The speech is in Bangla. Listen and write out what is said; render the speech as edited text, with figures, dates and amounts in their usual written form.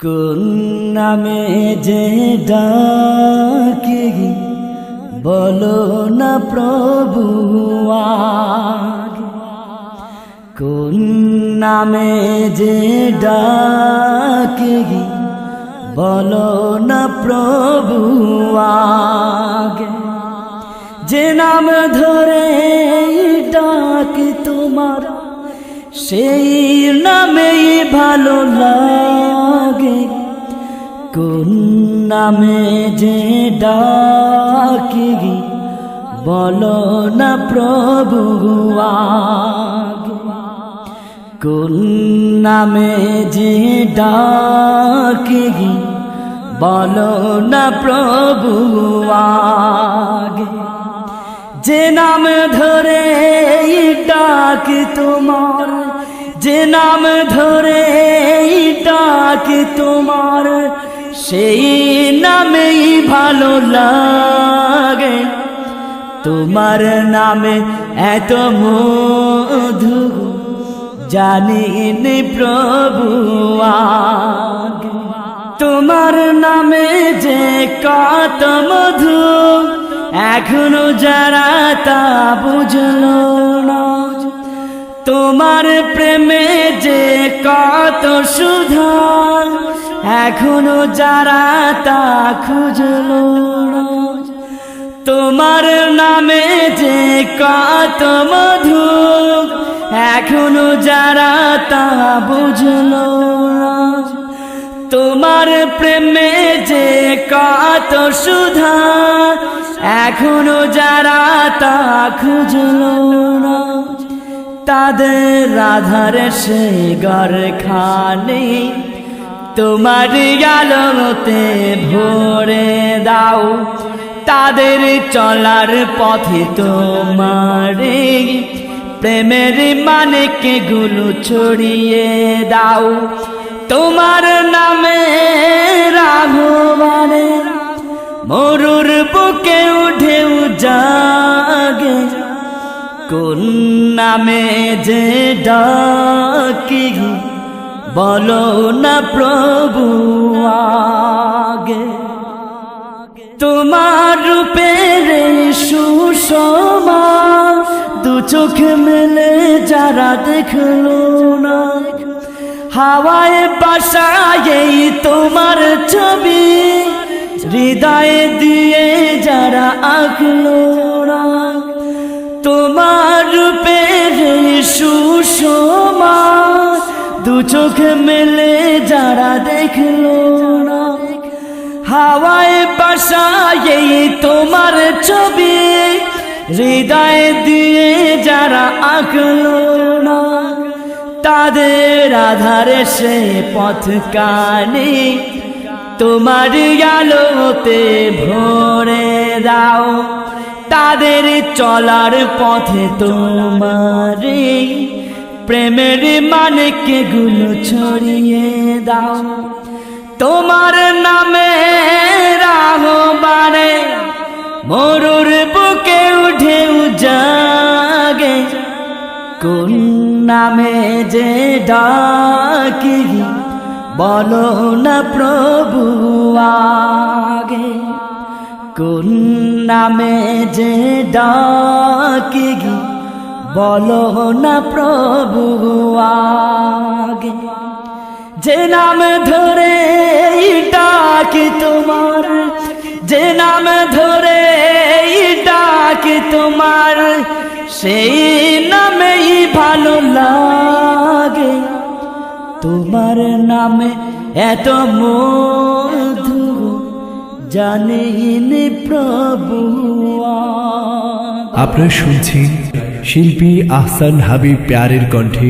কোন নামে যে ডাকি বলো না প্রভু আগে, কোন নামে যে ডাকি বলো না প্রভু আগে, যে নাম ধরে ডাকি তোমার সেই নামেই ভালো লাগে। কোন নামে যে ডাকি বলো না প্রভু আগে, কোন নামে যে ডাকি বলো না প্রভু আগে, যে নাম ধরে ডাকি তোমার, যে নাম ধরে ডাকি তোমার সেই নামেই ভালো লাগে। তোমার নামে এত মধু জানিনি প্রভু আগে, তোমার নামে যে কত মধু এখনো যারা তা বুঝলো না, তোমার প্রেমে যে কত সুধা এখনো যারা তা খুঁজলো না, তোমার নামে যে কত মধু এখনো যারা তা বুঝলো না, তোমার প্রেমে যে কত সুধা এখনো যারা তা খুঁজলো না, তাদের আধারে সে ঘরখানে তোমার আলোতে ভরে দাও, তাদের চলার পথে তোমার প্রেমের মানিকে গুলো ছড়িয়ে দাও। তোমার নামে রাঘবানে মরুর বুকে উঠে জাগে, কোন নামে যে ডাকি বলো না প্রভু আগে, তোমার রূপের সুষমা দু চোখ মেলে যারা দেখলো না, হাওয়ায় বাসায় তোমার ছবি হৃদয়ে দিয়ে যারা আঁকলো না, তোমার রূপের সুষমা দু চোখ মেলে যারা দেখলো না, হাওয়ায় বাসায় তোমার ছবি হৃদয়ে দিয়ে যারা আঁকলো না, তাদের আধারে সে পথ কানে তোমার আলোতে ভরে দাও, তাদের চলার পথে তোমার প্রেমের মানিকে গুলো ছড়িয়ে দাও। তোমার নামে রাঘবানে মরুর বুকে উঠে জাগে, কোন নামে যে ডাকি বলো না প্রভু আগে, কোন নামে যে ডাকি বলো না প্রভু আগে, যে নাম ধরে ডাকি তোমার, যে নাম ধরে ডাকি তোমার সেই নামেই ভালো লাগে। তোমার নামে এত মধু জানিনি প্রভু। আপনারা শুনছেন শিল্পী আহসান হাবিব প্যারের কণ্ঠে